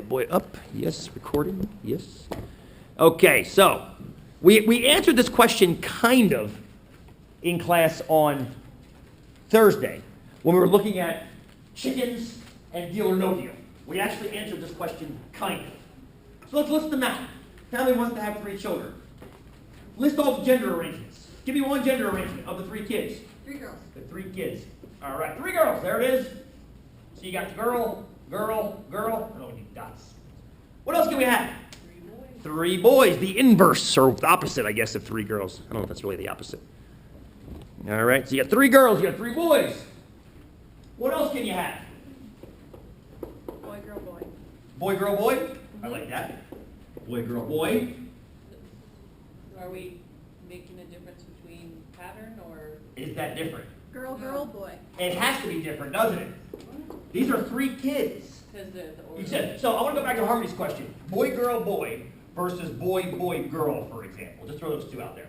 Boy up, yes, recording, yes. Okay, so we answered this question kind of in class on Thursday when we were looking at chickens and deal or no deal. We actually answered this question kind of. So let's list them out. Family wants to have 3 children. List all the gender arrangements. Give me one gender arrangement of the 3 kids. 3 girls. The 3 kids. All right, 3 girls, there it is. So you got girl, girl, girl. Oh, we need dots. What else can we have? 3 boys. The inverse, or the opposite, I guess, of 3 girls. I don't know if that's really the opposite. All right, so you got 3 girls, you got 3 boys. What else can you have? Boy, girl, boy. Boy, girl, boy. I like that. Boy, girl, boy. Are we making a difference between pattern or? Is that different? Girl, girl, boy. It has to be different, doesn't it? These are 3 kids. Because the order. You said, so I want to go back to Harmony's question. Boy, girl, boy versus boy, boy, girl, for example. Just throw those 2 out there.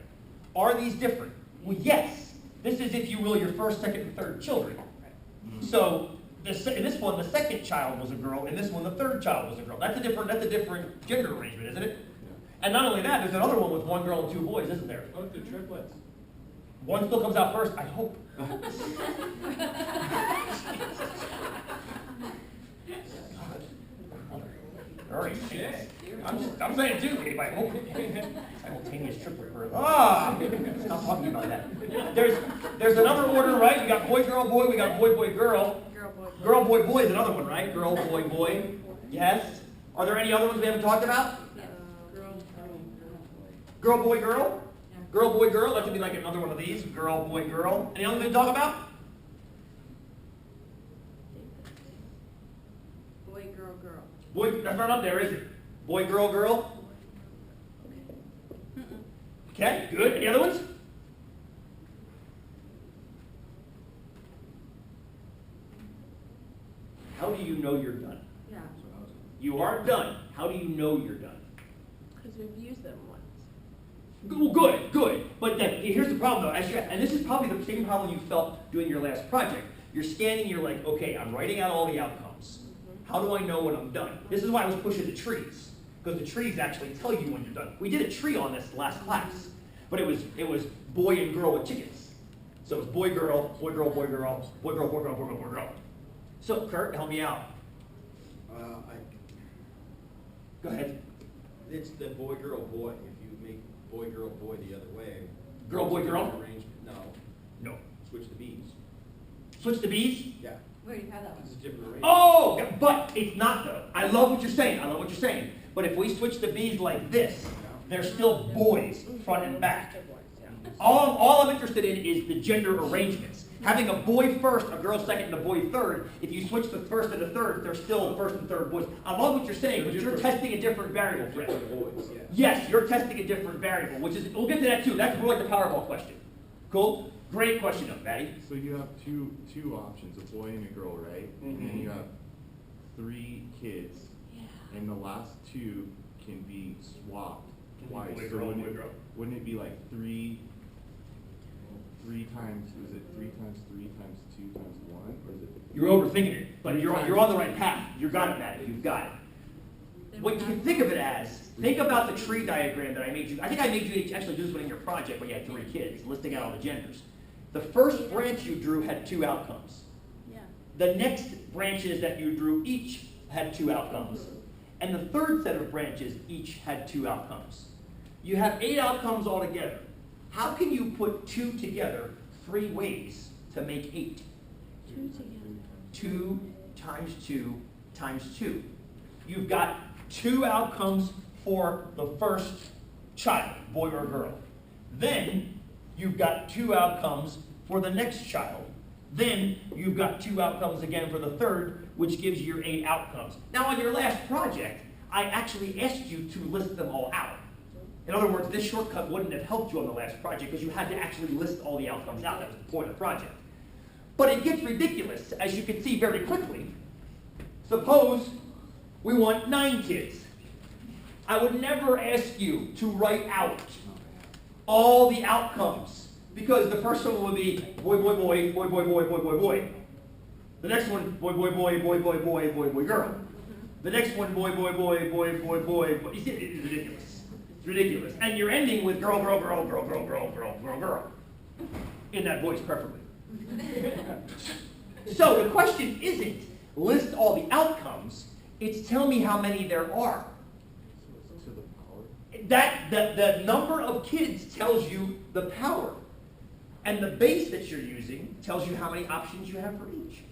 Are these different? Well, yes. This is, if you will, your first, second, and third children. So in this one, the second child was a girl. In this one, the third child was a girl. That's a different gender arrangement, isn't it? And not only that, there's another one with 1 girl and 2 boys, isn't there? Oh, the triplets. One still comes out first, I hope. Very shit. I'm saying too, Gabe, I hope. Simultaneous triplet birth. Stop talking about that. There's another order, right? We got boy, girl, boy. We got boy, boy, girl. Girl, boy, boy. Girl, boy, boy is another one, right? Girl, boy, boy. Yes. Are there any other ones we haven't talked about? Girl, boy, girl? Girl, boy, girl. That could be like another one of these. Girl, boy, girl. Any other thing to talk about? Boy, girl, girl. Boy, that's not up there, is it? Boy, girl, girl? Okay, good. Any other ones? How do you know you're done? Yeah. You are done. How do you know you're done? Because we've used them once. Well, good. But then, here's the problem, though. And this is probably the same problem you felt doing your last project. You're scanning, you're like, okay, I'm writing out all the outcomes. How do I know when I'm done? This is why I was pushing the trees, because the trees actually tell you when you're done. We did a tree on this last class, but it was boy and girl with chickens. So it was boy, girl, boy, girl, boy, girl, boy, girl, boy, girl, boy, girl, boy, girl. So, Kurt, help me out. Go ahead. It's the boy, girl, boy. If you make boy, girl, boy the other way. Girl, boy, girl? Arrangement. No. Switch the bees. Switch the bees? Yeah. We already had that one. It's a different arrangement. Oh, but it's not though. I love what you're saying. But if we switch the bees like this, they're still boys, front and back. All I'm interested in is the gender arrangements. Having a boy first, a girl second, and a boy third. If you switch the first and the third, they're still first and third boys. I love what you're saying, but you're testing a different variable, Fred. Boys, yeah. Yes, you're testing a different variable, which is, we'll get to that too. That's more like the Powerball question. Cool? Great question though, Maddie. So you have two options, a boy and a girl, right? And then you have 3 kids, and the last 2 can be swapped twice. Boy, So girl, boy, girl. wouldn't it be like 3 times? Is it 3 times 3 times 2 times 1, or is it? You're overthinking it, but you're on the right path. You got it, Maddie. You've got it. What you can think of it as, think about the tree diagram that I made you. I think I made you actually do this one in your project when you had 3 kids, listing out all the genders. The first branch you drew had 2 outcomes. Yeah. The next branches that you drew each had 2 outcomes. And the third set of branches each had 2 outcomes. You have 8 outcomes altogether. How can you put 2 together 3 ways to make 8? 2 together. 2 times 2 times 2. You've got 2 outcomes for the first child, boy or girl. Then you've got 2 outcomes for the next child. Then you've got 2 outcomes again for the third, which gives you your 8 outcomes. Now on your last project, I actually asked you to list them all out. In other words, this shortcut wouldn't have helped you on the last project because you had to actually list all the outcomes out. That was the point of the project. But it gets ridiculous, as you can see very quickly. Suppose we want 9 kids. I would never ask you to write out all the outcomes because the first one would be boy, boy, boy, boy, boy, boy, boy, boy, boy. The next one, boy, boy, boy, boy, boy, boy, boy, boy, girl. The next one, boy, boy, boy, boy, boy, boy. You see, it's ridiculous. It's ridiculous. And you're ending with girl, girl, girl, girl, girl, girl, girl, girl, girl. In that voice, preferably. So the question isn't list all the outcomes. It's tell me how many there are. To the power. That the number of kids tells you the power. And the base that you're using tells you how many options you have for each.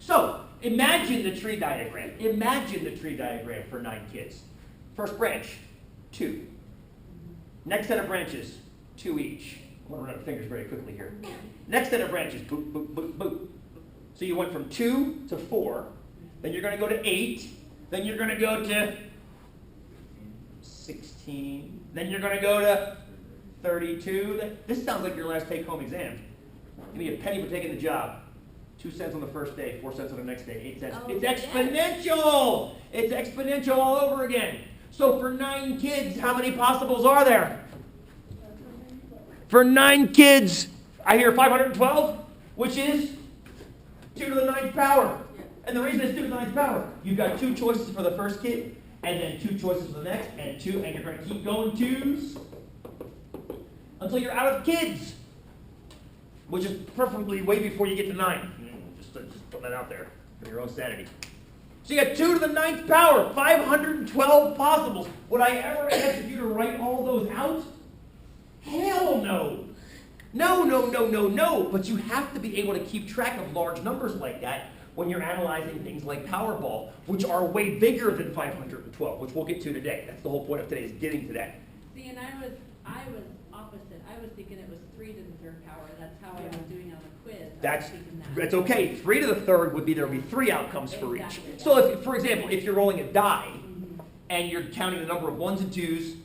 So, imagine the tree diagram. Imagine the tree diagram for 9 kids. First branch, 2. Next set of branches, 2 each. I'm going to run out of fingers very quickly here. Next set of branches, boop, boop, boop, boop. So you went from 2 to 4. Then you're going to go to 8. Then you're going to go to 16. Then you're going to go to 32. This sounds like your last take-home exam. Give me a penny for taking the job. 2 cents on the first day, 4 cents on the next day, 8 cents. Oh, It's yeah. exponential! It's exponential all over again. So for 9 kids, how many possibles are there? For 9 kids, I hear 512, which is 2 to the 9th power. And the reason it's 2 to the 9th power, you've got 2 choices for the first kid, and then 2 choices for the next, and 2, and you're going to keep going 2s until you're out of kids, which is preferably way before you get to 9. Just put that out there for your own sanity. So you got 2 to the 9th power, 512 possibles. Would I ever ask you to write all those out? Hell no. No, no, no, no, no. But you have to be able to keep track of large numbers like that when you're analyzing things like Powerball, which are way bigger than 512, which we'll get to today. That's the whole point of today, is getting to that. See, and I was opposite. I was thinking it was 3 to the 3rd power. That's how I was doing on the quiz. That's okay. 3 to the 3rd would be, there would be 3 outcomes for each. Exactly. So if, for example, if you're rolling a die and you're counting the number of 1s and 2s,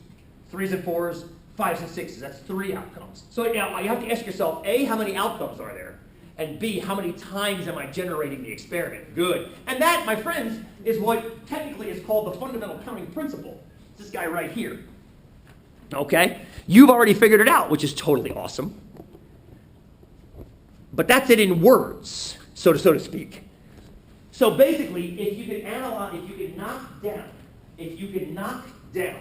3s and 4s, 5s and 6s, that's 3 outcomes. So now you have to ask yourself, A, how many outcomes are there? And B, how many times am I generating the experiment? Good. And that, my friends, is what technically is called the fundamental counting principle. It's this guy right here. Okay? You've already figured it out, which is totally awesome. But that's it in words, so to speak. So basically, if you can analyze, if you can knock down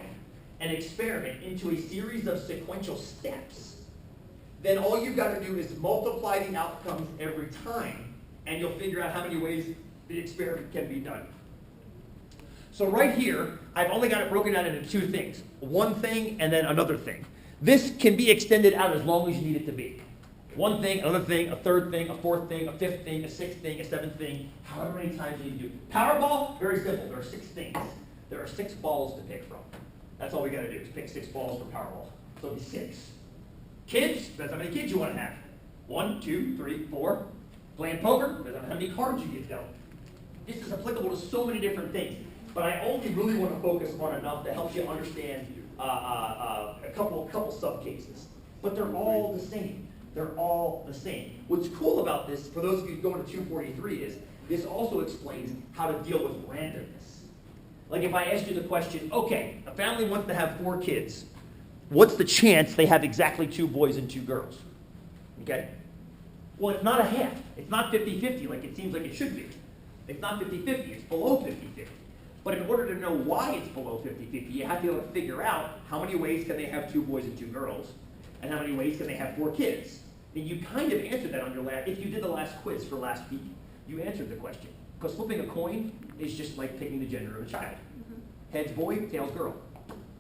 an experiment into a series of sequential steps, then all you've got to do is multiply the outcomes every time, and you'll figure out how many ways the experiment can be done. So right here, I've only got it broken down into 2 things. One thing and then another thing. This can be extended out as long as you need it to be. One thing, another thing, a 3rd thing, a 4th thing, a 5th thing, a 6th thing, a 7th thing, however many times you need to do. Powerball, very simple. There are 6 things. There are 6 balls to pick from. That's all we got to do is pick 6 balls for Powerball. So it'll be 6. Kids, that's how many kids you want to have. 1, 2, 3, 4. Playing poker, that's how many cards you get dealt. This is applicable to so many different things. But I only really want to focus on enough that helps you understand a couple sub-cases. But they're all the same. They're all the same. What's cool about this, for those of you going to 243, is this also explains how to deal with randomness. Like if I asked you the question, okay, a family wants to have 4 kids. What's the chance they have exactly 2 boys and 2 girls? Okay? Well, it's not a half. It's not 50-50 like it seems like it should be. It's not 50-50. It's below 50-50. But in order to know why it's below 50-50, you have to be able to figure out how many ways can they have 2 boys and 2 girls, and how many ways can they have 4 kids. And you kind of answered that on your last, if you did the last quiz for last week, you answered the question. Because flipping a coin is just like picking the gender of a child. Heads boy, tails girl.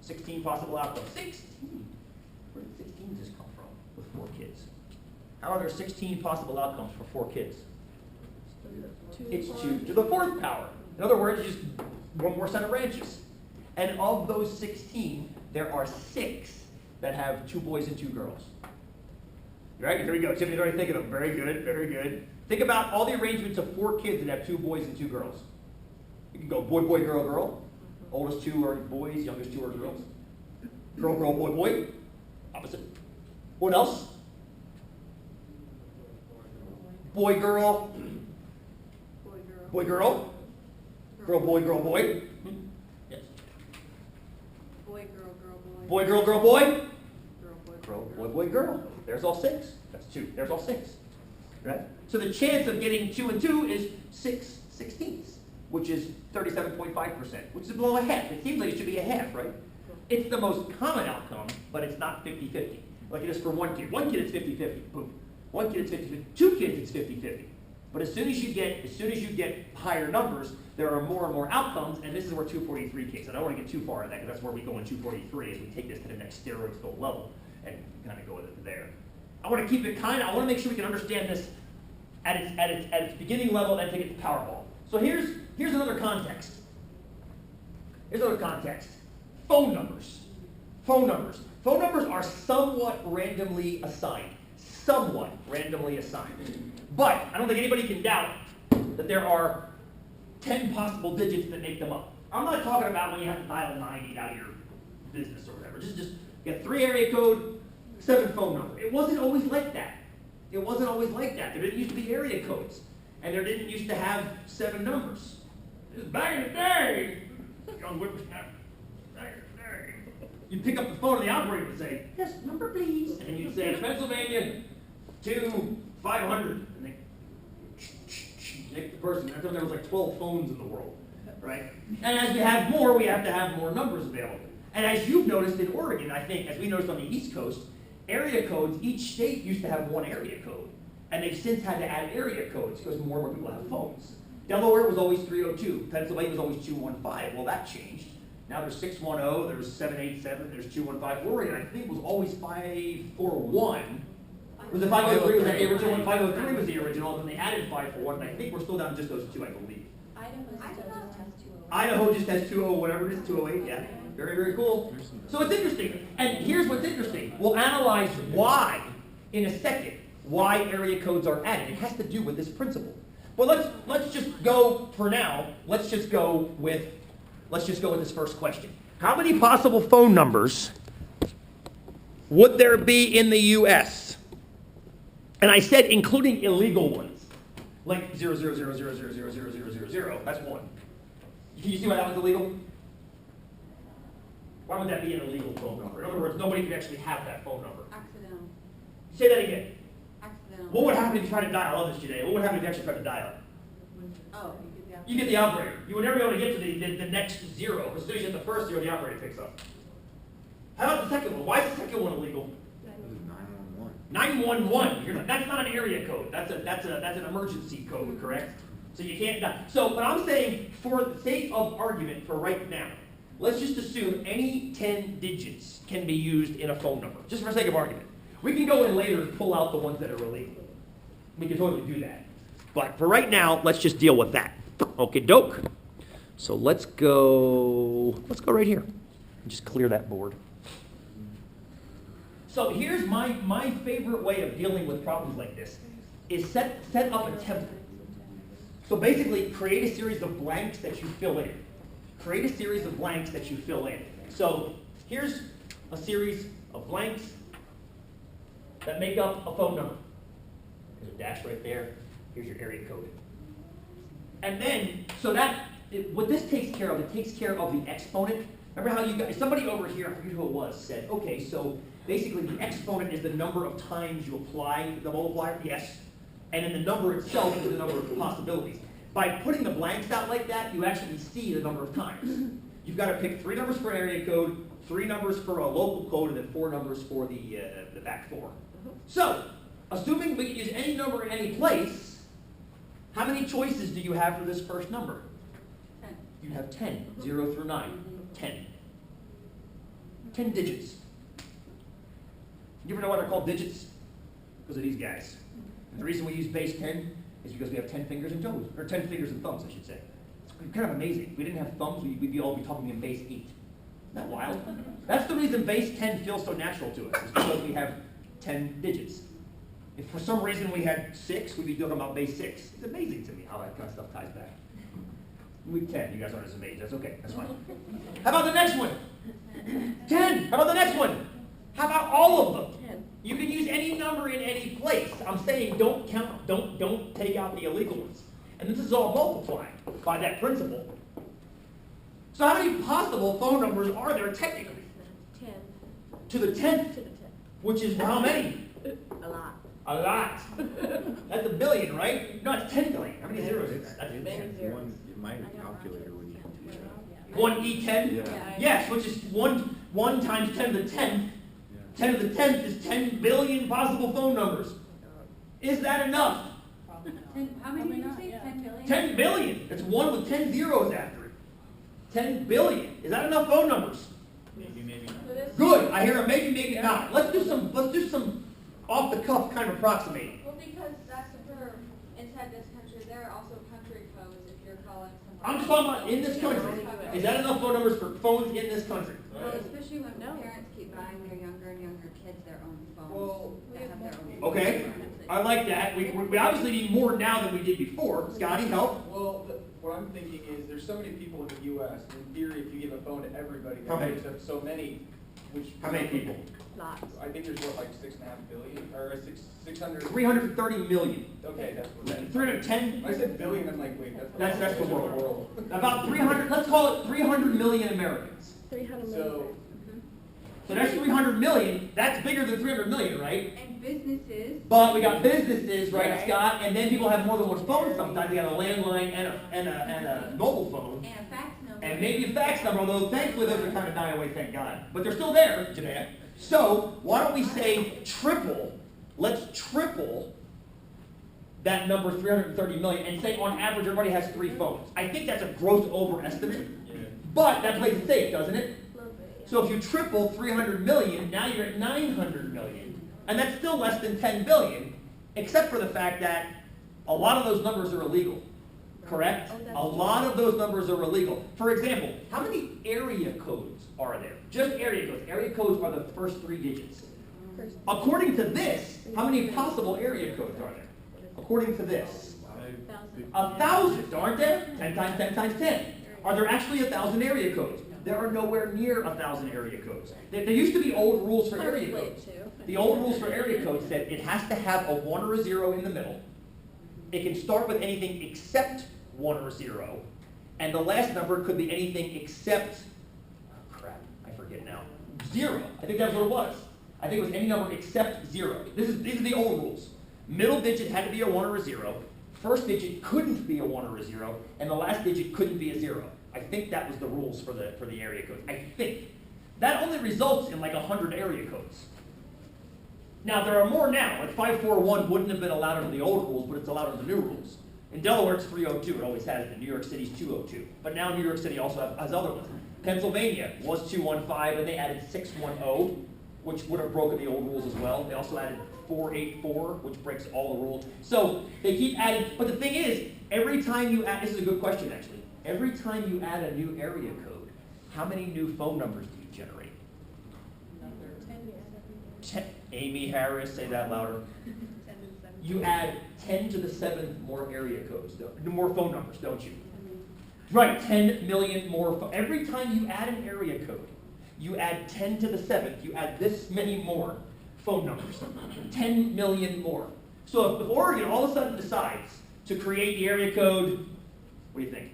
16 possible outcomes. 16? Where did 16 just come from with 4 kids? How are there 16 possible outcomes for 4 kids? It's 2 to the 4th power. In other words, just 1 more set of branches. And of those 16, there are 6 that have 2 boys and 2 girls. Right? Here we go. Tiffany's already thinking of them. Very good, very good. Think about all the arrangements of 4 kids that have 2 boys and 2 girls. You can go boy, boy, girl, girl. Oldest 2 are boys, youngest 2 are girls. Girl, girl, boy, boy. Opposite. What else? Boy, girl. Boy, girl. Boy, girl. Girl, boy, girl, boy. Yes. Boy, girl, girl, boy. Boy, girl, girl, boy. Girl, boy, Girl, boy, boy, girl. There's all 6. That's 2. There's all 6. Right? So the chance of getting 2 and 2 is 6/16. which is 37.5%, which is below a half. It seems like it should be a half, right? It's the most common outcome, but it's not 50-50. Like it is for one kid. One kid it's 50-50, boom. One kid it's 50-50. Two kids it's 50-50. But as soon as you get higher numbers, there are more and more outcomes, and this is where 243 kicks. I don't want to get too far in that, because that's where we go in 243 as we take this to the next stereotypical level and kind of go with it there. I want to keep it I want to make sure we can understand this at its beginning level, and then take it to Powerball. So here's another context. Here's another context. Phone numbers. Phone numbers. Phone numbers are somewhat randomly assigned. Somewhat randomly assigned. But I don't think anybody can doubt that there are 10 possible digits that make them up. I'm not talking about when you have to dial 90 out of your business or whatever. Just you have 3 area code, 7 phone number. It wasn't always like that. It wasn't always like that. There didn't used to be area codes. And there didn't used to have 7 numbers. It was back in the day. Young whippersnapper. Back in the day. You'd pick up the phone and the operator would say, yes, number please. And you'd say, Pennsylvania 2-500. And they take the person. I thought there was like 12 phones in the world, right? And as we have more, we have to have more numbers available. And as you've noticed in Oregon, I think, as we noticed on the East Coast, area codes, each state used to have one area code. And they've since had to add area codes because more and more people have phones. Delaware was always 302. Pennsylvania was always 215. Well, that changed. Now there's 610, there's 787, there's 215. Oregon, I think, was always 541. Was it 503 was the original one? 503 was the original, and then they added 541, and I think we're still down to just those two, I believe. Idaho just has 20, whatever it is, 208, yeah. Very, very cool. So it's interesting. And here's what's interesting. We'll analyze why in a second, why area codes are added. It has to do with this principle. But let's just go for now. Let's just go with this first question. How many possible phone numbers would there be in the US? And I said including illegal ones. Like 000000000. That's one. Can you see why that was illegal? Why would that be an illegal phone number? In other words, nobody could actually have that phone number. Accidental. Say that again. Accidental. What would happen if you tried to dial others today? What would happen if you actually tried to dial it? Oh, You get the operator. You would never be able to get to the next zero. As soon as you hit the first zero, the operator picks up. How about the second one? Why is the second one illegal? 911. That's not an area code. That's an emergency code, correct? So you can't dial. So, but I'm saying, for the sake of argument, for right now, let's just assume any 10 digits can be used in a phone number, just for the sake of argument. We can go in later and pull out the ones that are illegal. We can totally do that. But for right now, let's just deal with that. Okay, doke. So let's go right here. Just clear that board. So here's my favorite way of dealing with problems like this, is set up a template. So basically, create a series of blanks that you fill in. Create a series of blanks that you fill in. So here's a series of blanks that make up a phone number. There's a dash right there. Here's your area code. And then, what this takes care of, it takes care of the exponent. Remember how you guys, somebody over here, I forget who it was, said, okay, so basically the exponent is the number of times you apply the multiplier, yes. And then the number itself is the number of possibilities. By putting the blanks out like that, you actually see the number of times. You've got to pick 3 numbers for an area code, 3 numbers for a local code, and then 4 numbers for the back 4. So, assuming we can use any number in any place, how many choices do you have for this first number? 10. You have 10, 0 through 9, 10. 10 digits. You ever know why they're called digits? Because of these guys. And the reason we use base 10 is because we have 10 fingers and toes, or 10 fingers and thumbs, I should say. It's kind of amazing. If we didn't have thumbs, we'd all be talking in base 8. Isn't that wild? That's the reason base 10 feels so natural to us, is because we have 10 digits. If for some reason we had 6, we'd be talking about base 6. It's amazing to me how that kind of stuff ties back. Week 10, you guys aren't as amazed. That's okay, that's fine. How about the next one? 10. How about the next one? How about all of them? 10. You can use any number in any place. I'm saying don't count, don't take out the illegal ones. And this is all multiplying by that principle. So how many possible phone numbers are there technically? 10. To the 10th, To the 10. which is how many? A lot. A lot. That's a billion, right? No, it's 10 billion. How many zeros is that? That's Many zeros. my calculator would even do that. 1E10? Yeah. Yes, which is 1 times 10 to the 10th. 10 to the 10th is 10 billion possible phone numbers. Is that enough? How many did you say? 10 billion? 10 billion. It's 1 with 10 zeros after it. 10 billion. Is that enough phone numbers? Maybe, maybe not. Good. I hear a maybe, maybe not. Let's do some off the cuff kind of approximating. Well, because that's for inside this country, there are also country codes if you're calling someone. I'm just talking about in this country. Is that enough phone numbers for phones in this country? Well, especially when parents keep buying their younger and younger kids their own phones. Well, That have their own. Okay. I like that. We obviously need more now than we did before. Scotty, help. Well, what I'm thinking is, there's so many people in the U.S., in theory, if you give a phone to everybody, How many? there's so many, which. How many people? Lots. I think there's what, like 6.5 billion, or 600. 330 million. Okay, that's what that is. 310. When I said billion, I'm like, wait, That's the world. About 300. Let's call it 300 million Americans. 300 So, So that's 300 million. That's bigger than 300 million, right? And businesses. But we got businesses, right, Scott? And then people have more than one phone sometimes. They got a landline and a mobile phone. And a fax number. And maybe a fax number, although thankfully those are kind of dying away, thank God. But they're still there, Janae. So why don't we say triple? Let's triple that number, 330 million, and say on average everybody has 3 phones. I think that's a gross overestimate, but that plays it safe, doesn't it? So if you triple 300 million, now you're at 900 million. And that's still less than 10 billion, except for the fact that a lot of those numbers are illegal. Correct? A lot of those numbers are illegal. For example, how many area codes are there? Just area codes. Area codes are the first 3 digits. According to this, how many possible area codes are there? According to this, 1,000, aren't there? 10 times 10 times 10. Are there actually 1,000 area codes? There are nowhere near 1,000 area codes. There used to be old rules for area codes. The old rules for area codes said it has to have a 1 or a 0 in the middle. It can start with anything except 1 or 0. And the last number could be anything except, oh crap, I forget now, 0. I think that's what it was. I think it was any number except 0. These are the old rules. Middle digit had to be a 1 or a 0. First digit couldn't be a 1 or a 0. And the last digit couldn't be a 0. I think that was the rules for the area codes. I think. That only results in like 100 area codes. Now, there are more now. Like 541 wouldn't have been allowed under the old rules, but it's allowed under the new rules. In Delaware, it's 302. It always has been. New York City's 202. But now New York City also has other ones. Pennsylvania was 215, and they added 610, which would have broken the old rules as well. They also added 484, which breaks all the rules. So they keep adding. But the thing is, every time you add, this is a good question actually. Every time you add a new area code, how many new phone numbers do you generate? 10. Amy Harris, say that louder. You add 10 to the 7th more area codes, more phone numbers, don't you? Right, 10 million more. Every time you add an area code, you add 10 to the 7th. You add this many more phone numbers. 10 million more. So if Oregon all of a sudden decides to create the area code, what do you think?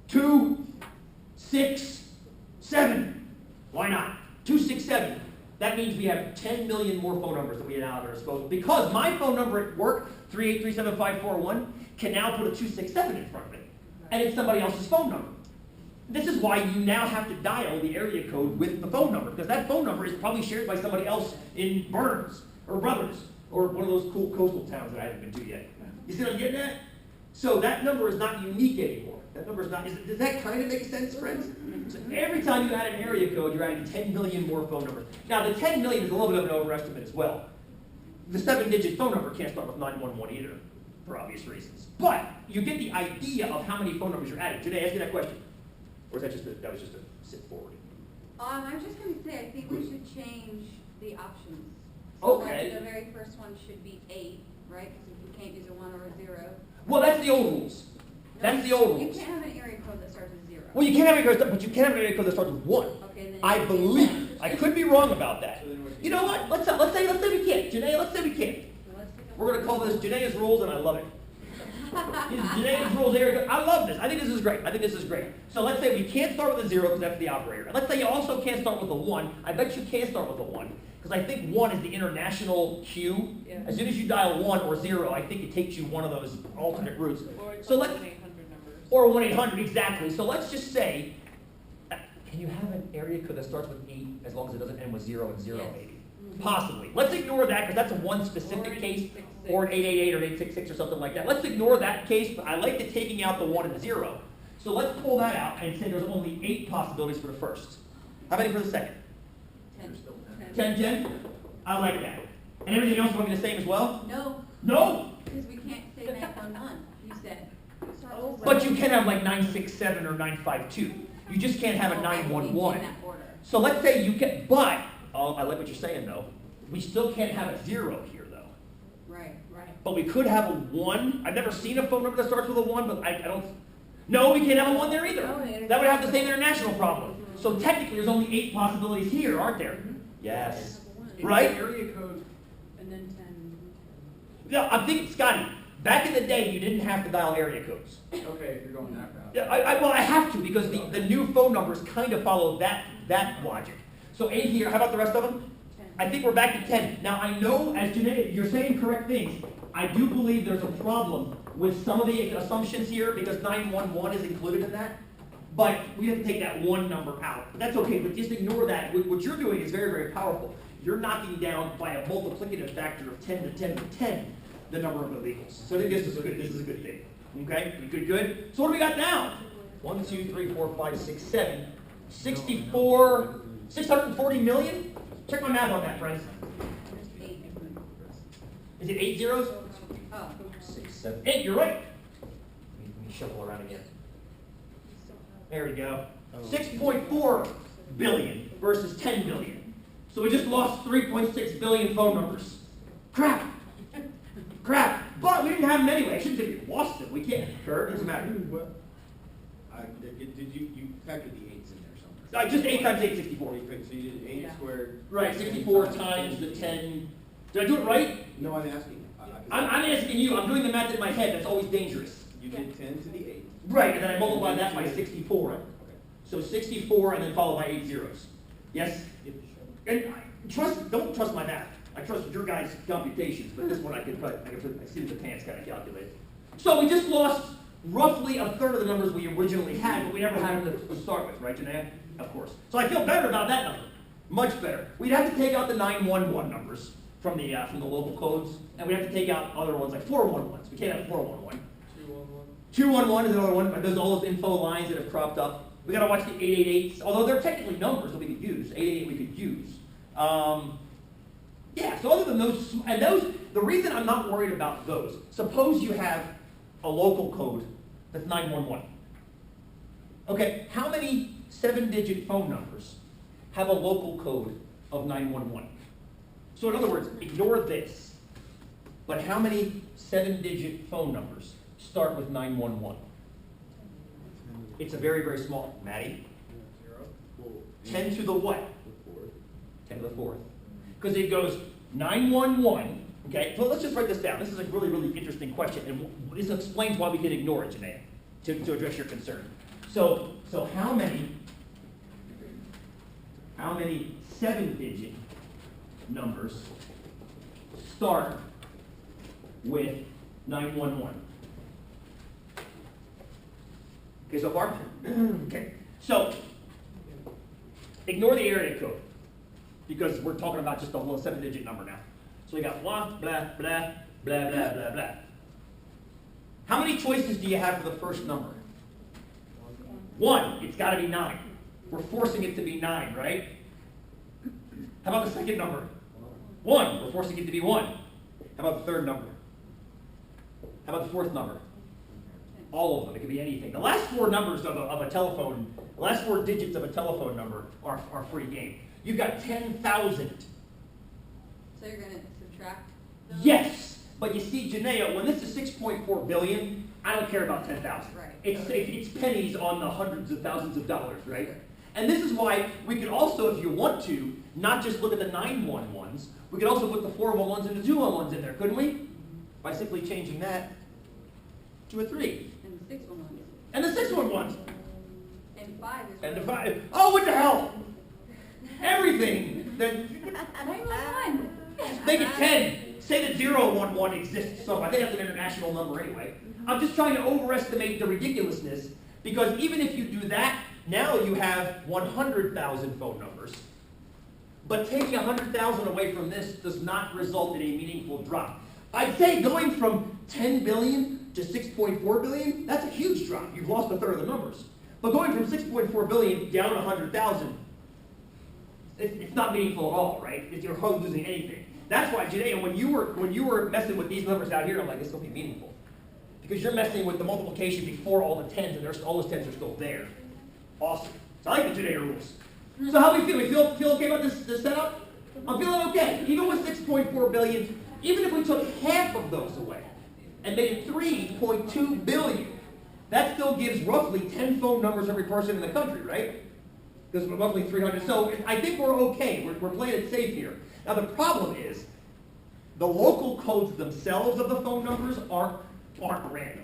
267. Why not? 267. That means we have 10 million more phone numbers that we have at our disposal. Because my phone number at work, 3837541, can now put a 267 in front of it. And it's somebody else's phone number. This is why you now have to dial the area code with the phone number. Because that phone number is probably shared by somebody else in Burns or Brothers or one of those cool coastal towns that I haven't been to yet. You see what I'm getting at? So that number is not unique anymore. That number is not, does that kind of make sense, friends? So every time you add an area code, you're adding 10 million more phone numbers. Now, the 10 million is a little bit of an overestimate as well. The 7-digit phone number can't start with 911 either, for obvious reasons. But you get the idea of how many phone numbers you're adding. Today, ask you that question. Or is that that was just a sit forward? I'm just going to say, I think we should change the options. So Okay. like the very first one should be 8, right? Because you can't use a 1 or a 0. Well, that's the old rules. That's the old You rules. can't have an area code that starts with 0. Well, you can't have an area code, but you can have an area code that starts with 1. Okay, then I you believe. I could be wrong about that. So then what- You know what? Let's say we can't. Janae, let's say we can't. We're going to call this Janae's rules, and I love it. Janae's rules area code. I love this. I think this is great. So let's say we can't start with a 0 because that's the operator. And let's say you also can't start with a 1. I bet you can't start with a 1 because I think 1 is the international queue. Yeah. As soon as you dial 1 or 0, I think it takes you one of those alternate routes. So let's. Or 1-800, exactly. So let's just say, can you have an area code that starts with 8 as long as it doesn't end with 0 and 0, Yes. maybe? Possibly. Let's ignore that because that's a one specific case, or an 888 or 866 or something like that. Let's ignore that case, but I like the taking out the 1 and 0. So let's pull that out and say there's only 8 possibilities for the first. How many for the second? 10. I like that. And everything else want to be the same as well? No, No! because we can't say 911, you said. Oh, But you can have like 967 or 952. You just can't have a Oh, I think in 911. that order. So let's say you can, but, I like what you're saying though. We still can't have a 0 here though. Right. But we could have a 1. I've never seen a phone number that starts with a 1, but I don't. No, we can't have a 1 there either. That would have to say an international problem. So technically there's only 8 possibilities here, aren't there? Yes. Right? Area code, And then 10. Yeah, I'm thinking, Scotty, back in the day you didn't have to dial area codes. okay, if you're going that route. Yeah, well, I have to because the new phone numbers kind of follow that logic. So 8 here, how about the rest of them? 10. I think we're back to 10. Now I know, as Janae, you're saying correct things. I do believe there's a problem with some of the assumptions here because 911 is included in that. But we have to take that 1 number out. But that's okay, but just ignore that. What you're doing is very, very powerful. You're knocking down by a multiplicative factor of 10 to 10 to 10 the number of illegals. So I think this is good. This is a good thing. Okay? Good. So what do we got now? 1, 2, 3, 4, 5, 6, 7. 64, 640 million? Check my math on that, friends. 8. Is it 8 zeros? Oh. 6, 7, 8. You're right. Let me shuffle around again. There we go. 6.4 billion versus 10 billion. So we just lost 3.6 billion phone numbers. Crap. But we didn't have them anyway. I shouldn't say we lost them. We can't. Sure, it doesn't matter. Did you factor the 8s in there somewhere? Just 8 times 8, 64. So you did 8 Yeah. squared. Right, 64 times the 10. Did I do it right? No, I'm asking. I'm asking you. I'm doing the math in my head. That's always dangerous. You did 10 to the 8. Right, and then I multiply that by 64. Okay. So 64 and then followed by 8 zeros. Yes? And don't trust my math. I trust your guys' computations, but this one I can put, I see the pants kind of calculated. So we just lost roughly a third of the numbers we originally had, but we never had them to start with, right, Janae? Of course. So I feel better about that number. Much better. We'd have to take out the 911 numbers from the local codes, and we have to take out other ones like 411s. We can't have 411. 211 is another one, but there's all those info lines that have cropped up. We got to watch the 888s, although they're technically numbers that we could use. 888 we could use. Yeah, so other than those, and those, the reason I'm not worried about those, suppose you have a local code that's 911. Okay, how many 7-digit phone numbers have a local code of 911? So in other words, ignore this, but how many 7-digit phone numbers start with 911? It's a very, very small. Maddie? 10 to the what? 10 to the 4th. Because it goes 911, okay? So let's just write this down. This is a really, really interesting question, and this explains why we can ignore it, Janae, to address your concern. So how many 7-digit numbers start with 911? Okay, so far? Okay. So, ignore the area code, because we're talking about just a little 7-digit number now. So we got blah, blah, blah, blah, blah, blah, blah. How many choices do you have for the first number? 1. It's got to be 9. We're forcing it to be 9, right? How about the second number? 1. We're forcing it to be 1. How about the third number? How about the fourth number? All of them. It could be anything. The last 4 numbers of a telephone, the last 4 digits of a telephone number are free game. You've got 10,000. So you're going to subtract? Yes, but you see, Janaea, when this is 6.4 billion, I don't care about 10,000. Right. It's pennies on the hundreds of thousands of dollars, right? And this is why we could also, if you want to, not just look at the 911s, we could also put the 411s and the 211s in there, couldn't we? By simply changing that to a 3. And the 611. And the 611s. And 5 is. And the 5. Oh, what the hell? Everything. Then 911. make it 10. Say that 011 exists, so I think that's an international number anyway. I'm just trying to overestimate the ridiculousness, because even if you do that, now you have 100,000 phone numbers. But taking 100,000 away from this does not result in a meaningful drop. I'd say going from 10 billion to 6.4 billion, that's a huge drop. You've lost a third of the numbers. But going from 6.4 billion down to 100,000, it's not meaningful at all, right? You're hardly losing anything. That's why, Janae, when you were messing with these numbers out here, I'm like, this will be meaningful. Because you're messing with the multiplication before all the tens, and all those tens are still there. Awesome. So I like the Janae rules. So how do we feel? We feel okay about this setup? I'm feeling okay. Even with 6.4 billion, even if we took half of those away and made it 3.2 billion, that still gives roughly 10 phone numbers every person in the country, right? Because we're roughly 300. So I think we're okay. We're playing it safe here. Now the problem is, the local codes themselves of the phone numbers aren't random.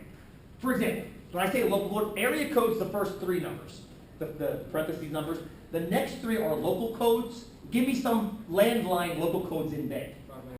For example, when I say local, area code's the first three numbers, the parentheses numbers. The next three are local codes. Give me some landline local codes in Bay.